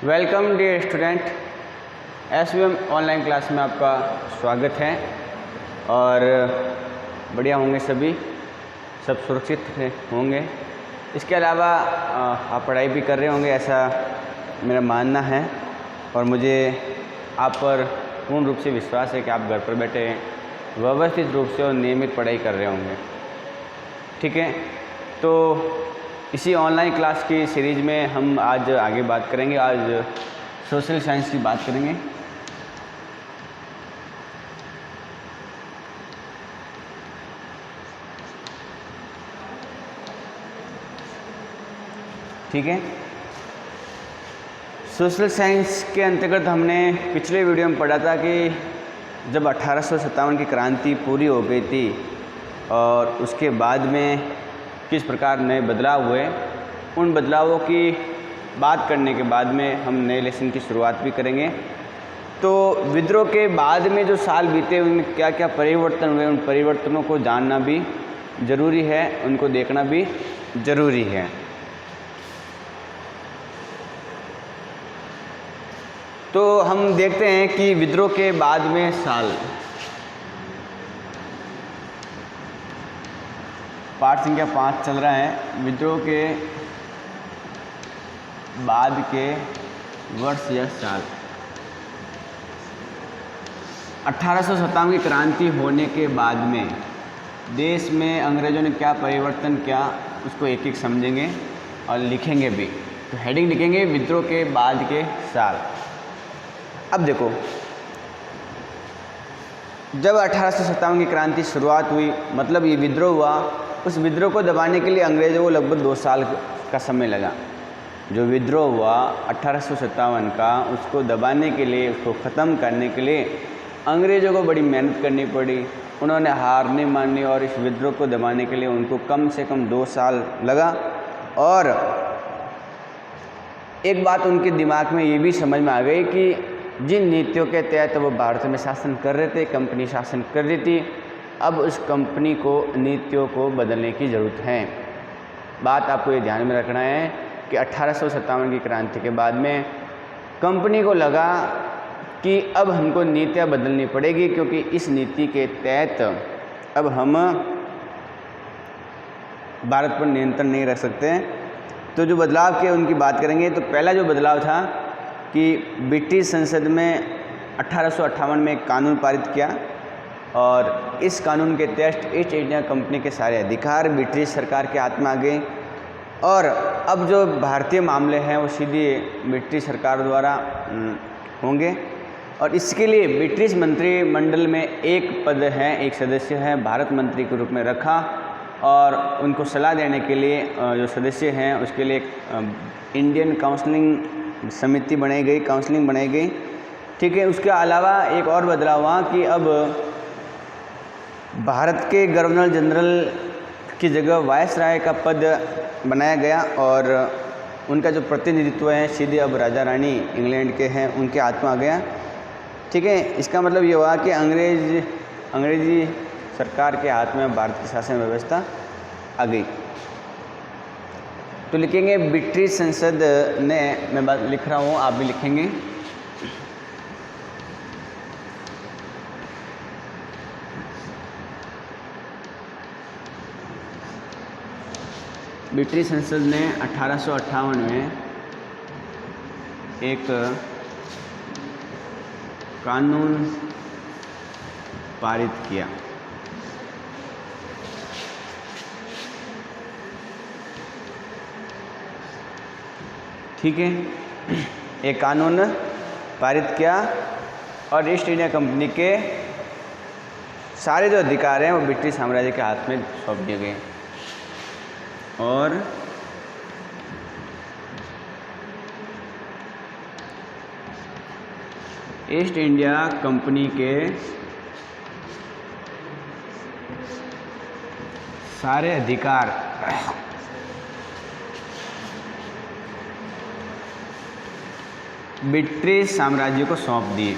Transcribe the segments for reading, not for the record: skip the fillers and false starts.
Welcome dear student, SVM online class में आपका स्वागत है। और बढ़िया होंगे सभी, सब सुरक्षित होंगे। इसके अलावा आप पढ़ाई भी कर रहे होंगे, ऐसा मेरा मानना है। और मुझे आप पर पूर्ण रूप से विश्वास है कि आप घर पर बैठे व्यवस्थित रूप से और नियमित पढ़ाई कर रहे होंगे। ठीक है, तो इसी ऑनलाइन क्लास की सीरीज़ में हम आज आगे बात करेंगे। आज सोशल साइंस की बात करेंगे। ठीक है, सोशल साइंस के अंतर्गत हमने पिछले वीडियो में पढ़ा था कि जब 1857 की क्रांति पूरी हो गई थी और उसके बाद में किस प्रकार नए बदलाव हुए, उन बदलावों की बात करने के बाद में हम नए लेसन की शुरुआत भी करेंगे। तो विद्रोह के बाद में जो साल बीते उनमें क्या क्या परिवर्तन हुए, उन परिवर्तनों को जानना भी ज़रूरी है, उनको देखना भी ज़रूरी है। तो हम देखते हैं कि विद्रोह के बाद में साल, पाठ संख्या 5 चल रहा है। विद्रोह के बाद के वर्ष या साल। 1857 की क्रांति होने के बाद में देश में अंग्रेज़ों ने क्या परिवर्तन किया, उसको एक एक समझेंगे और लिखेंगे भी। तो हेडिंग लिखेंगे विद्रोह के बाद के साल। अब देखो, जब 1857 की क्रांति शुरुआत हुई, मतलब ये विद्रोह हुआ, उस विद्रोह को दबाने के लिए अंग्रेज़ों को लगभग 2 साल का समय लगा। जो विद्रोह हुआ 1857 का, उसको दबाने के लिए, उसको ख़त्म करने के लिए अंग्रेज़ों को बड़ी मेहनत करनी पड़ी। उन्होंने हार नहीं मानी और इस विद्रोह को दबाने के लिए उनको कम से कम 2 साल लगा। और एक बात उनके दिमाग में ये भी समझ में आ गई कि जिन नीतियों के तहत वो भारत में शासन कर रहे थे, कंपनी शासन कर रही थी, अब उस कंपनी को, नीतियों को बदलने की ज़रूरत है। बात आपको ये ध्यान में रखना है कि 1857 की क्रांति के बाद में कंपनी को लगा कि अब हमको नीतियाँ बदलनी पड़ेगी, क्योंकि इस नीति के तहत अब हम भारत पर नियंत्रण नहीं रख सकते। तो जो बदलाव के उनकी बात करेंगे, तो पहला जो बदलाव था कि ब्रिटिश संसद में 1858 में एक कानून पारित किया और इस कानून के तहत ईस्ट इंडिया कंपनी के सारे अधिकार ब्रिटिश सरकार के हाथ में आ गए। और अब जो भारतीय मामले हैं वो सीधे ब्रिटिश सरकार द्वारा होंगे। और इसके लिए ब्रिटिश मंत्रिमंडल में एक पद है, एक सदस्य है, भारत मंत्री के रूप में रखा। और उनको सलाह देने के लिए जो सदस्य हैं उसके लिए एक इंडियन काउंसलिंग समिति बनाई गई, काउंसलिंग बनाई गई। ठीक है, उसके अलावा एक और बदलाव हुआ कि अब भारत के गवर्नर जनरल की जगह वायसराय का पद बनाया गया और उनका जो प्रतिनिधित्व है सीधे अब राजा रानी इंग्लैंड के हैं, उनके हाथ में आ गया। ठीक है, इसका मतलब ये हुआ कि अंग्रेजी सरकार के हाथ में भारत की शासन व्यवस्था आ गई। तो लिखेंगे ब्रिटिश संसद ने, मैं बात लिख रहा हूँ, आप भी लिखेंगे। ब्रिटिश संसद ने 1858 में एक कानून पारित किया। ठीक है, एक कानून पारित किया और ईस्ट इंडिया कंपनी के सारे जो अधिकार हैं वो ब्रिटिश साम्राज्य के हाथ में सौंप दिए गए। और ईस्ट इंडिया कंपनी के सारे अधिकार ब्रिटिश साम्राज्य को सौंप दिए।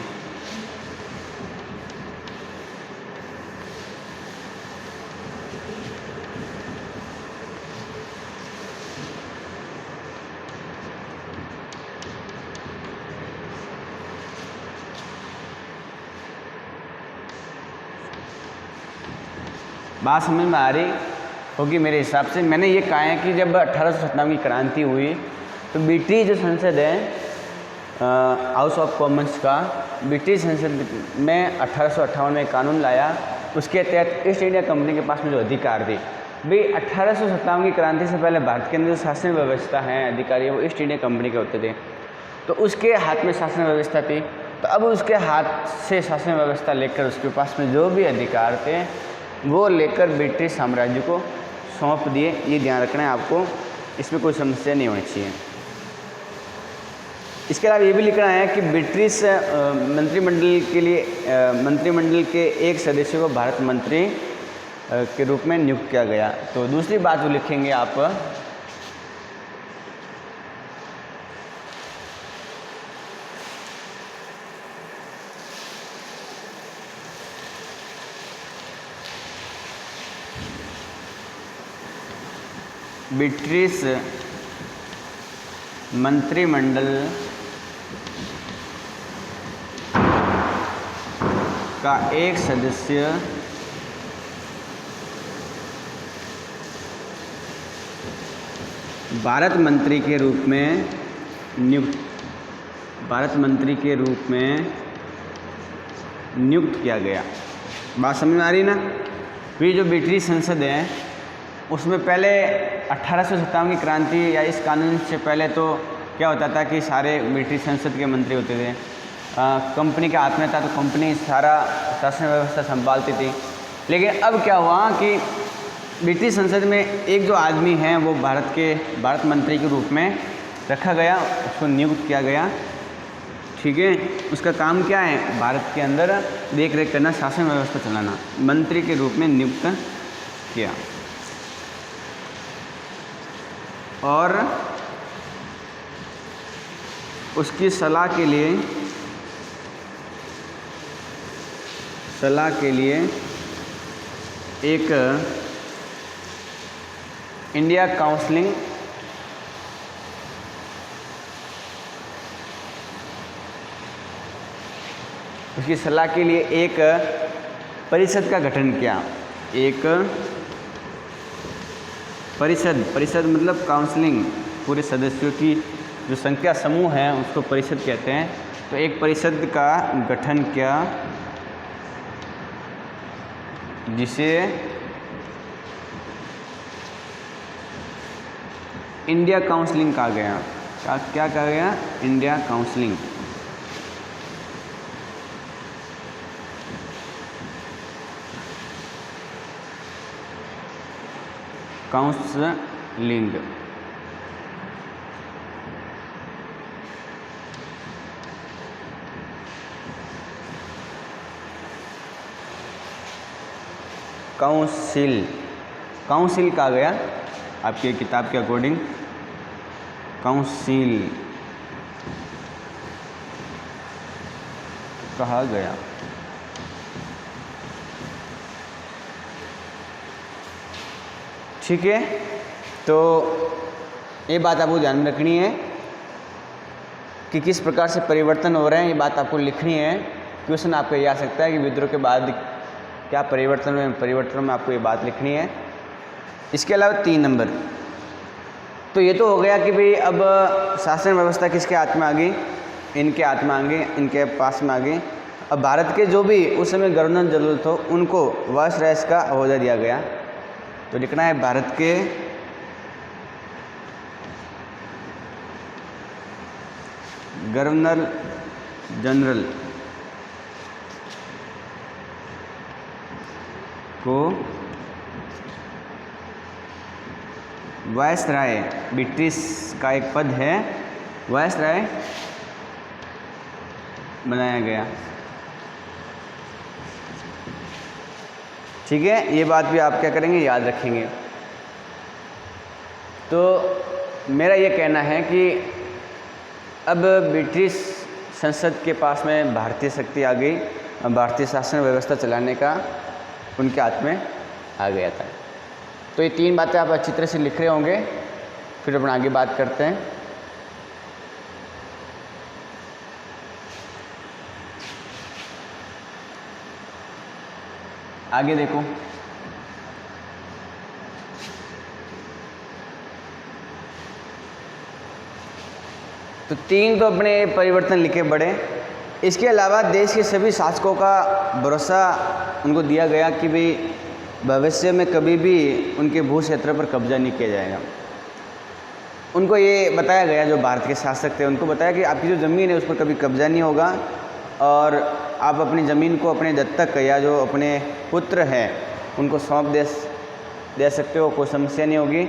बात समझ में आ रही होगी मेरे हिसाब से। मैंने ये कहा है कि जब 1857 की क्रांति हुई तो ब्रिटिश जो संसद है हाउस ऑफ कॉमन्स का, ब्रिटिश संसद में 1858 में कानून लाया। उसके तहत ईस्ट इंडिया कंपनी के पास में जो अधिकार थे, भाई 1857 की क्रांति से पहले भारत के अंदर जो शासन व्यवस्था है, अधिकारी वो ईस्ट इंडिया कंपनी के होते थे, तो उसके हाथ में शासन व्यवस्था थी। तो अब उसके हाथ से शासन व्यवस्था लेकर उसके पास में जो भी अधिकार थे वो लेकर ब्रिटिश साम्राज्य को सौंप दिए। ये ध्यान रखना है आपको, इसमें कोई समस्या नहीं होनी चाहिए। इसके अलावा ये भी लिखना है कि ब्रिटिश मंत्रिमंडल के लिए मंत्रिमंडल के एक सदस्य को भारत मंत्री के रूप में नियुक्त किया गया। तो दूसरी बात जो लिखेंगे आप, ब्रिटिश मंत्रिमंडल का एक सदस्य भारत मंत्री के रूप में नियुक्त किया गया। बात समझ में आ रही ना? ये जो ब्रिटिश संसद है उसमें पहले 1857 की क्रांति या इस कानून से पहले तो क्या होता था कि सारे ब्रिटिश संसद के मंत्री होते थे, कंपनी के हाथ में था तो कंपनी सारा शासन व्यवस्था संभालती थी। लेकिन अब क्या हुआ कि ब्रिटिश संसद में एक जो आदमी है वो भारत मंत्री के रूप में रखा गया, उसको नियुक्त किया गया। ठीक है, उसका काम क्या है? भारत के अंदर देख रेख करना, शासन व्यवस्था चलाना। मंत्री के रूप में नियुक्त किया और उसकी सलाह के लिए एक इंडिया काउंसिलिंग उसकी सलाह के लिए एक परिषद का गठन किया। एक परिषद मतलब काउंसलिंग, पूरे सदस्यों की जो संख्या समूह है उसको परिषद कहते हैं। तो एक परिषद का गठन किया जिसे इंडिया काउंसलिंग कहा गया। क्या कहा गया? India counselling. काउंसलिंग काउंसिल कहा गया आपकी किताब के अकॉर्डिंग। काउंसिल कहा गया। ठीक है, तो ये बात आपको ध्यान में रखनी है कि किस प्रकार से परिवर्तन हो रहे हैं, ये बात आपको लिखनी है। क्वेश्चन आपको ये आ सकता है कि विद्रोह के बाद क्या परिवर्तन में आपको ये बात लिखनी है। इसके अलावा 3 नंबर, तो ये तो हो गया कि भाई अब शासन व्यवस्था किसके हाथ में आ गई? इनके हाथ में आ गई, इनके पास में आ गई। अब भारत के जो भी उस समय गवर्नर जनरल थे उनको वायसराय का ओहदा दिया गया। तो लिखना है भारत के गवर्नर जनरल को वायसराय, ब्रिटिश का एक पद है, वायसराय बनाया गया। ठीक है, ये बात भी आप क्या करेंगे? याद रखेंगे। तो मेरा ये कहना है कि अब ब्रिटिश संसद के पास में भारतीय शक्ति आ गई, भारतीय शासन व्यवस्था चलाने का उनके हाथ में आ गया था। तो ये 3 बातें आप अच्छी तरह से लिख रहे होंगे, फिर अपन आगे बात करते हैं। आगे देखो, तो 3 तो अपने परिवर्तन लिखे बड़े। इसके अलावा देश के सभी शासकों का भरोसा उनको दिया गया कि भाई भविष्य में कभी भी उनके भू क्षेत्र पर कब्जा नहीं किया जाएगा। उनको ये बताया गया, जो भारत के शासक थे उनको बताया कि आपकी जो ज़मीन है उस पर कभी कब्जा नहीं होगा और आप अपनी ज़मीन को अपने दत्तक या जो अपने पुत्र हैं उनको सौंप दे सकते हो, कोई समस्या नहीं होगी।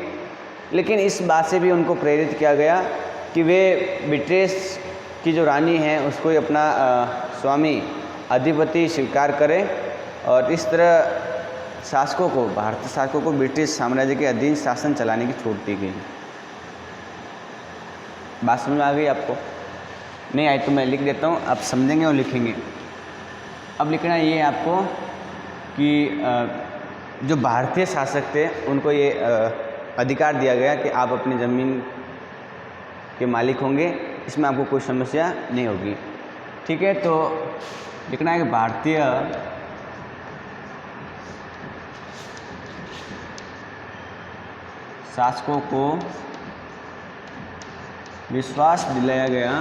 लेकिन इस बात से भी उनको प्रेरित किया गया कि वे ब्रिटिश की जो रानी है उसको ही अपना स्वामी अधिपति स्वीकार करें और इस तरह शासकों को, भारतीय शासकों को ब्रिटिश साम्राज्य के अधीन शासन चलाने की छूट दी गई। बात समझ में आ गई आपको? नहीं आई तो मैं लिख देता हूँ, आप समझेंगे और लिखेंगे। अब लिखना ये है आपको कि जो भारतीय शासक थे उनको ये अधिकार दिया गया कि आप अपनी ज़मीन के मालिक होंगे, इसमें आपको कोई समस्या नहीं होगी। ठीक है, तो लिखना है कि भारतीय शासकों को विश्वास दिलाया गया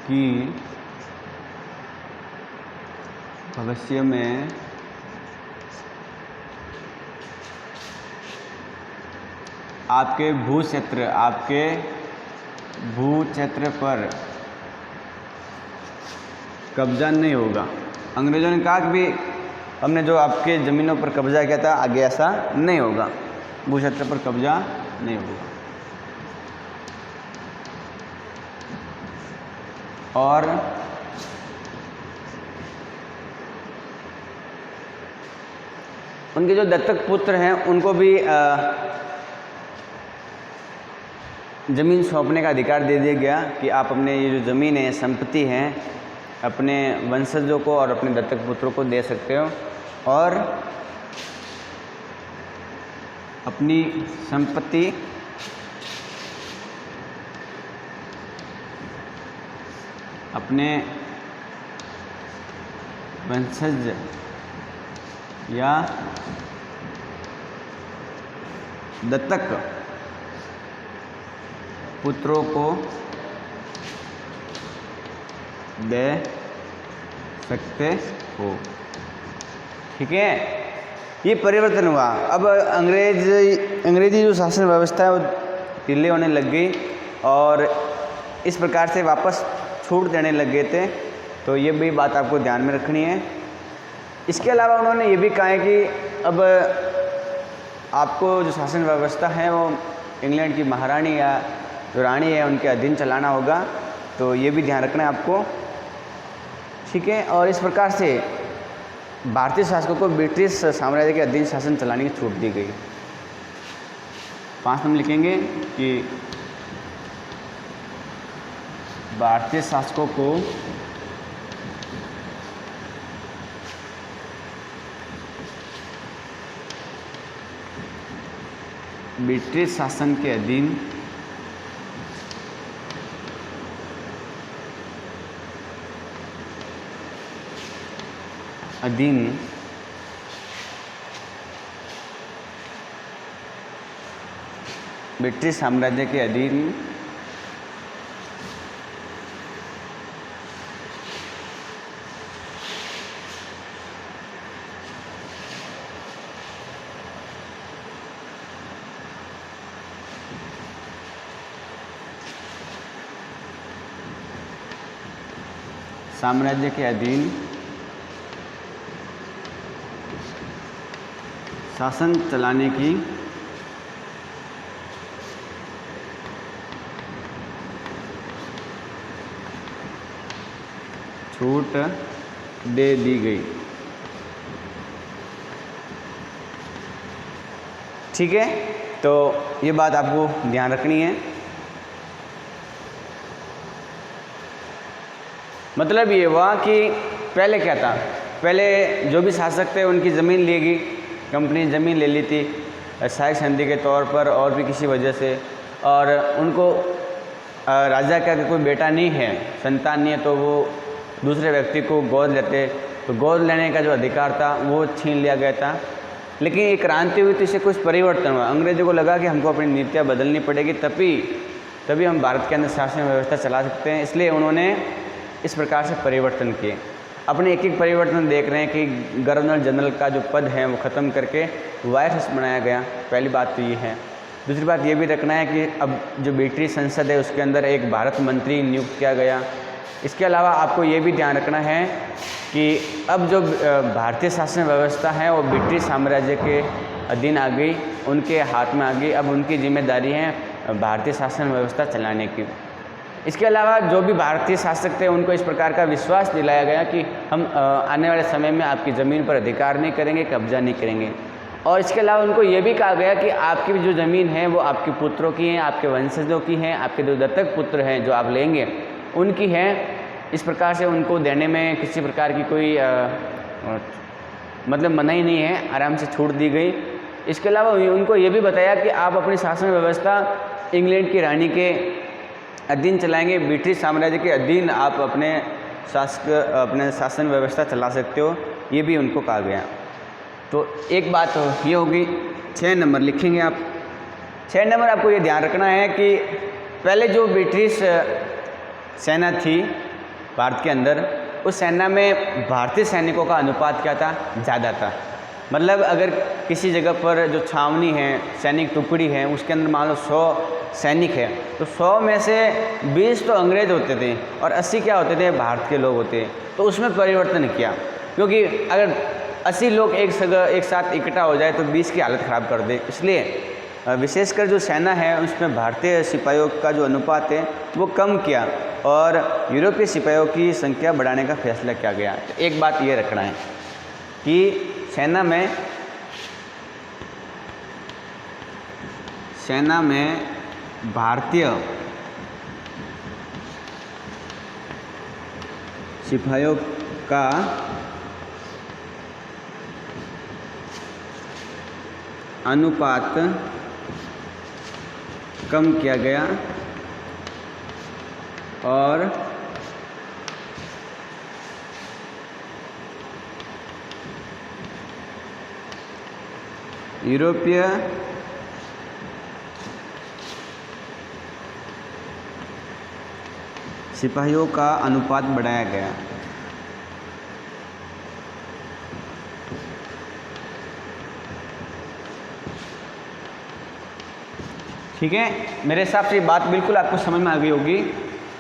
कि भविष्य में आपके भू क्षेत्र पर कब्जा नहीं होगा। अंग्रेज़ों ने कहा कि भी हमने जो आपके ज़मीनों पर कब्जा किया था आगे ऐसा नहीं होगा, भू क्षेत्र पर कब्जा नहीं होगा। और उनके जो दत्तक पुत्र हैं उनको भी ज़मीन सौंपने का अधिकार दे दिया गया कि आप अपने ये जो ज़मीन है, संपत्ति है, अपने वंशजों को और अपने दत्तक पुत्रों को दे सकते हो और अपनी संपत्ति अपने वंशज या दत्तक पुत्रों को दे सकते हो। ठीक है, ये परिवर्तन हुआ। अब अंग्रेजी जो शासन व्यवस्था है वो ढीले होने लग गई और इस प्रकार से वापस छूट देने लग गए थे। तो ये भी बात आपको ध्यान में रखनी है। इसके अलावा उन्होंने ये भी कहा है कि अब आपको जो शासन व्यवस्था है वो इंग्लैंड की महारानी या जो रानी है उनके अधीन चलाना होगा। तो ये भी ध्यान रखना है आपको। ठीक है, और इस प्रकार से भारतीय शासकों को ब्रिटिश साम्राज्य के अधीन शासन चलाने की छूट दी गई। 5 नंबर लिखेंगे कि भारतीय शासकों को ब्रिटिश शासन के अधीन ब्रिटिश साम्राज्य के अधीन साम्राज्य के अधीन शासन चलाने की छूट दे दी गई। ठीक है, तो ये बात आपको ध्यान रखनी है। मतलब ये हुआ कि पहले क्या था, पहले जो भी शासक थे उनकी ज़मीन ली गई, कंपनी ज़मीन ले ली थी सहायक संधि के तौर पर और भी किसी वजह से, और उनको राजा का कोई बेटा नहीं है, संतान नहीं है, तो वो दूसरे व्यक्ति को गोद लेते, तो गोद लेने का जो अधिकार था वो छीन लिया गया था। लेकिन ये क्रांति हुई तो इससे कुछ परिवर्तन हुआ। अंग्रेज़ों को लगा कि हमको अपनी नीतियाँ बदलनी पड़ेगी, तभी हम भारत के अंदर शासन व्यवस्था चला सकते हैं। इसलिए उन्होंने इस प्रकार से परिवर्तन किए। अपने एक एक परिवर्तन देख रहे हैं कि गवर्नर जनरल का जो पद है वो ख़त्म करके वायस बनाया गया। पहली बात तो ये है। दूसरी बात ये भी रखना है कि अब जो ब्रिटिश संसद है उसके अंदर एक भारत मंत्री नियुक्त किया गया। इसके अलावा आपको ये भी ध्यान रखना है कि अब जो भारतीय शासन व्यवस्था है वो ब्रिटिश साम्राज्य के अधीन आ गई, उनके हाथ में आ गई। अब उनकी जिम्मेदारी है भारतीय शासन व्यवस्था चलाने की। इसके अलावा जो भी भारतीय शासक थे उनको इस प्रकार का विश्वास दिलाया गया कि हम आने वाले समय में आपकी ज़मीन पर अधिकार नहीं करेंगे, कब्जा नहीं करेंगे। और इसके अलावा उनको ये भी कहा गया कि आपकी जो ज़मीन है वो आपके पुत्रों की है, आपके वंशजों की है, आपके जो दत्तक पुत्र हैं जो आप लेंगे उनकी है। इस प्रकार से उनको देने में किसी प्रकार की कोई मतलब मनाही नहीं है, आराम से छूट दी गई। इसके अलावा उनको ये भी बताया कि आप अपनी शासन व्यवस्था इंग्लैंड की रानी के अधीन चलाएंगे, ब्रिटिश साम्राज्य के अधीन आप अपने शासन व्यवस्था चला सकते हो, ये भी उनको कहा गया। तो एक बात ये होगी, 6 नंबर लिखेंगे आप। 6 नंबर आपको ये ध्यान रखना है कि पहले जो ब्रिटिश सेना थी भारत के अंदर, उस सेना में भारतीय सैनिकों का अनुपात क्या था? ज़्यादा था। मतलब अगर किसी जगह पर जो छावनी है, सैनिक टुकड़ी है, उसके अंदर मान लो 100 सैनिक है, तो 100 में से 20 तो अंग्रेज़ होते थे और 80 क्या होते थे? भारत के लोग होते। तो उसमें परिवर्तन किया, क्योंकि अगर 80 लोग एक साथ इकट्ठा हो जाए तो 20 की हालत ख़राब कर दे। इसलिए विशेषकर जो सेना है उसमें भारतीय सिपाहियों का जो अनुपात है वो कम किया और यूरोपीय सिपाहियों की संख्या बढ़ाने का फैसला किया गया। तो एक बात ये रखना है कि सेना में भारतीय सिपाहियों का अनुपात कम किया गया और यूरोपीय सिपाहियों का अनुपात बढ़ाया गया। ठीक है, मेरे हिसाब से ये बात बिल्कुल आपको समझ में आ गई होगी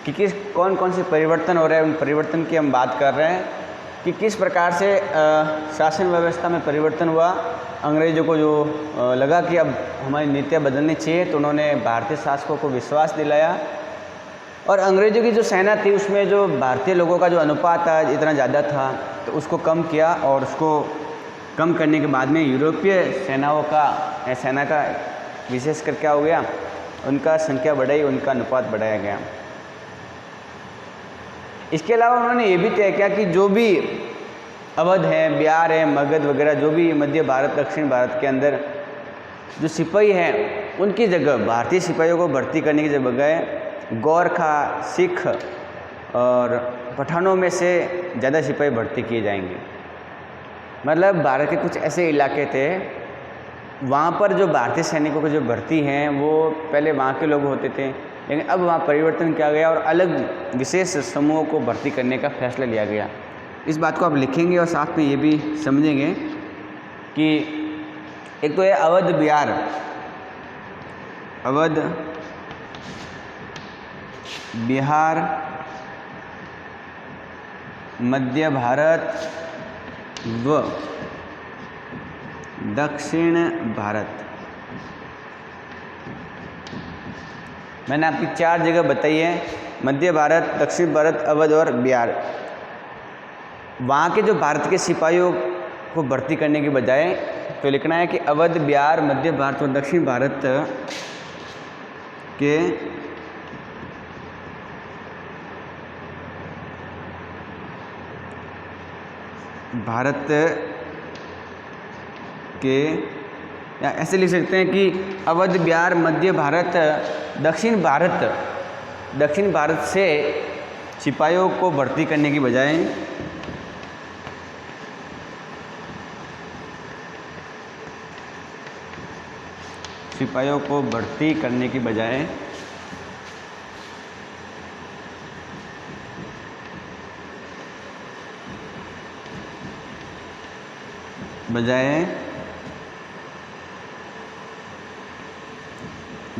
कि कौन कौन से परिवर्तन हो रहे हैं। उन परिवर्तन की हम बात कर रहे हैं कि किस प्रकार से शासन व्यवस्था में परिवर्तन हुआ। अंग्रेज़ों को जो लगा कि अब हमारी नीतियाँ बदलनी चाहिए, तो उन्होंने भारतीय शासकों को विश्वास दिलाया और अंग्रेज़ों की जो सेना थी उसमें जो भारतीय लोगों का जो अनुपात था इतना ज़्यादा था, तो उसको कम किया और उसको कम करने के बाद में यूरोपीय सेना का विशेषकर क्या हो गया, उनका संख्या बढ़ाई, उनका अनुपात बढ़ाया गया। इसके अलावा उन्होंने ये भी तय किया कि जो भी अवध है, बिहार है, मगध वगैरह, जो भी मध्य भारत, दक्षिण भारत के अंदर जो सिपाही हैं उनकी जगह भारतीय सिपाहियों को भर्ती करने की बजाय गोरखा, सिख और पठानों में से ज़्यादा सिपाही भर्ती किए जाएंगे। मतलब भारत के कुछ ऐसे इलाके थे वहाँ पर जो भारतीय सैनिकों की जो भर्ती हैं वो पहले वहाँ के लोग होते थे, लेकिन अब वहाँ परिवर्तन किया गया और अलग विशेष समूहों को भर्ती करने का फैसला लिया गया। इस बात को आप लिखेंगे और साथ में ये भी समझेंगे कि एक तो है अवध बिहार, अवध बिहार, मध्य भारत व दक्षिण भारत। मैंने आपकी 4 जगह बताई है, मध्य भारत, दक्षिण भारत, अवध और बिहार। वहाँ के जो भारत के सिपाहियों को भर्ती करने के बजाय तो लिखना है कि अवध, बिहार, मध्य भारत और दक्षिण भारत के या ऐसे लिख सकते हैं कि अवध, बिहार, मध्य भारत, दक्षिण भारत से सिपाहियों को भर्ती करने की बजाय सिपाहियों को भर्ती करने की बजाय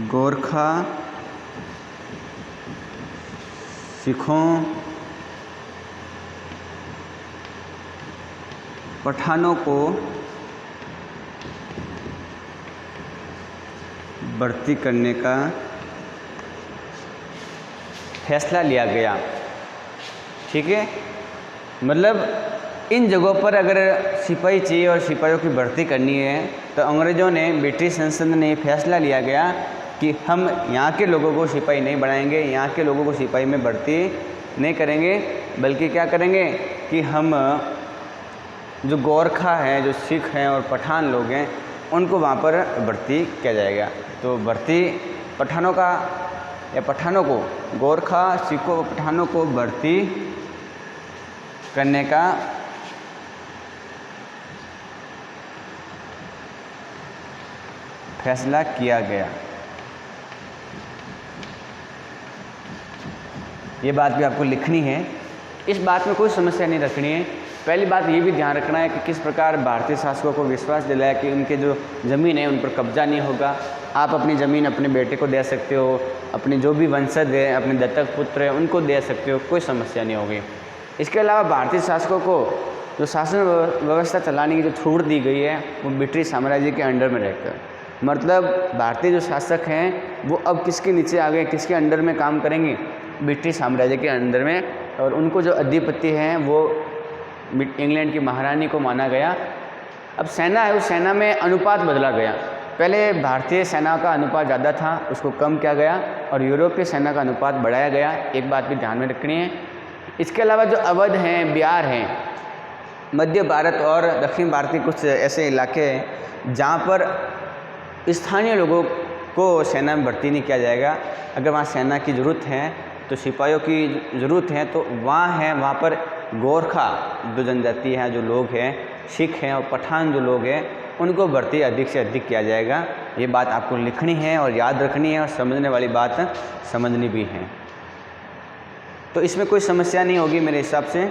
गोरखा सिखों पठानों को भर्ती करने का फैसला लिया गया। ठीक है, मतलब इन जगहों पर अगर सिपाही चाहिए और सिपाहियों की भर्ती करनी है तो अंग्रेज़ों ने, ब्रिटिश संसद ने फैसला लिया गया कि हम यहाँ के लोगों को सिपाही नहीं बनाएंगे, यहाँ के लोगों को सिपाही में भर्ती नहीं करेंगे, बल्कि क्या करेंगे कि हम जो गोरखा हैं, जो सिख हैं और पठान लोग हैं, उनको वहाँ पर भर्ती किया जाएगा। तो भर्ती पठानों का या पठानों को, गोरखा सिखों पठानों को भर्ती करने का फैसला किया गया। ये बात भी आपको लिखनी है। इस बात में कोई समस्या नहीं रखनी है। पहली बात ये भी ध्यान रखना है कि किस प्रकार भारतीय शासकों को विश्वास दिलाया कि उनके जो ज़मीन है उन पर कब्जा नहीं होगा। आप अपनी ज़मीन अपने बेटे को दे सकते हो, अपने जो भी वंशज है, अपने दत्तक पुत्र है, उनको दे सकते हो, कोई समस्या नहीं होगी। इसके अलावा भारतीय शासकों को जो शासन व्यवस्था चलाने की जो छूट दी गई है वो ब्रिटिश साम्राज्य के अंडर में रहकर, मतलब भारतीय जो शासक हैं वो अब किसके नीचे आ गए, किसके अंडर में काम करेंगे, ब्रिटिश साम्राज्य के अंडर में। और उनको जो अधिपति हैं वो इंग्लैंड की महारानी को माना गया। अब सेना है, उस सेना में अनुपात बदला गया। पहले भारतीय सेना का अनुपात ज़्यादा था, उसको कम किया गया और यूरोपीय सेना का अनुपात बढ़ाया गया। एक बात भी ध्यान में रखनी है। इसके अलावा जो अवध हैं, बिहार हैं, मध्य भारत और दक्षिण भारत के कुछ ऐसे इलाके हैं जहाँ पर स्थानीय लोगों को सेना में भर्ती नहीं किया जाएगा। अगर वहाँ सेना की ज़रूरत है तो सिपाहियों की ज़रूरत है तो वहाँ पर गोरखा जो जनजाति है, जो लोग हैं, सिख हैं और पठान जो लोग हैं, उनको भर्ती अधिक से अधिक किया जाएगा। ये बात आपको लिखनी है और याद रखनी है और समझने वाली बात समझनी भी है। तो इसमें कोई समस्या नहीं होगी मेरे हिसाब से।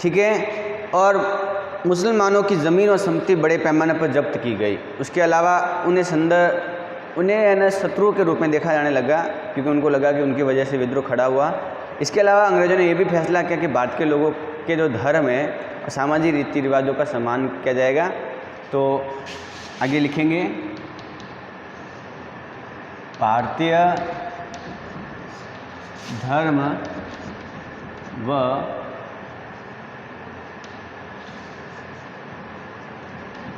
ठीक है, और मुसलमानों की ज़मीन और संपत्ति बड़े पैमाने पर जब्त की गई। उसके अलावा उन्हें शत्रु के रूप में देखा जाने लगा, क्योंकि उनको लगा कि उनकी वजह से विद्रोह खड़ा हुआ। इसके अलावा अंग्रेज़ों ने यह भी फैसला किया कि भारत के लोगों के जो धर्म है और सामाजिक रीति रिवाजों का सम्मान किया जाएगा। तो आगे लिखेंगे, भारतीय धर्म व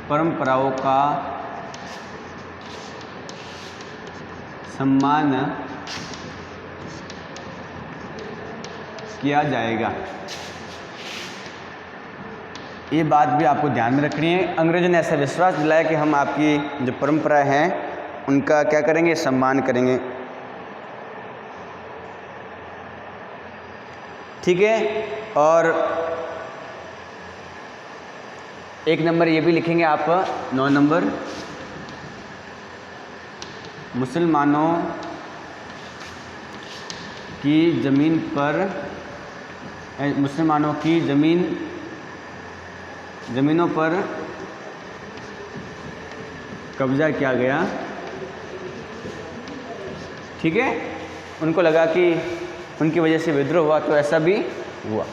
परंपराओं का सम्मान किया जाएगा। ये बात भी आपको ध्यान में रखनी है। अंग्रेज़ों ने ऐसा विश्वास दिलाया कि हम आपकी जो परंपरा है उनका क्या करेंगे, सम्मान करेंगे। ठीक है, और एक नंबर ये भी लिखेंगे आप, 9 नंबर, मुसलमानों की ज़मीन पर, मुसलमानों की ज़मीनों पर कब्जा किया गया। ठीक है, उनको लगा कि उनकी वजह से विद्रोह हुआ, तो ऐसा भी हुआ।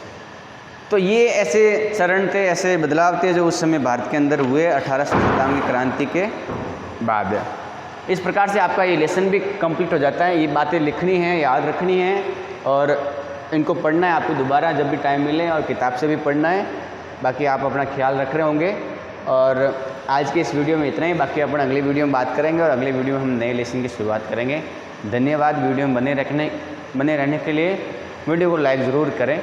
तो ये ऐसे चरण थे, ऐसे बदलाव थे जो उस समय भारत के अंदर हुए 1857 की क्रांति के बाद। इस प्रकार से आपका ये लेसन भी कंप्लीट हो जाता है। ये बातें लिखनी है, याद रखनी है और इनको पढ़ना है आपको दोबारा जब भी टाइम मिले, और किताब से भी पढ़ना है। बाकी आप अपना ख्याल रख रहे होंगे और आज के इस वीडियो में इतना ही, बाकी अपन अगले वीडियो में बात करेंगे और अगले वीडियो में हम नए लेसन की शुरुआत करेंगे। धन्यवाद। वीडियो में बने रहने के लिए वीडियो को लाइक ज़रूर करें।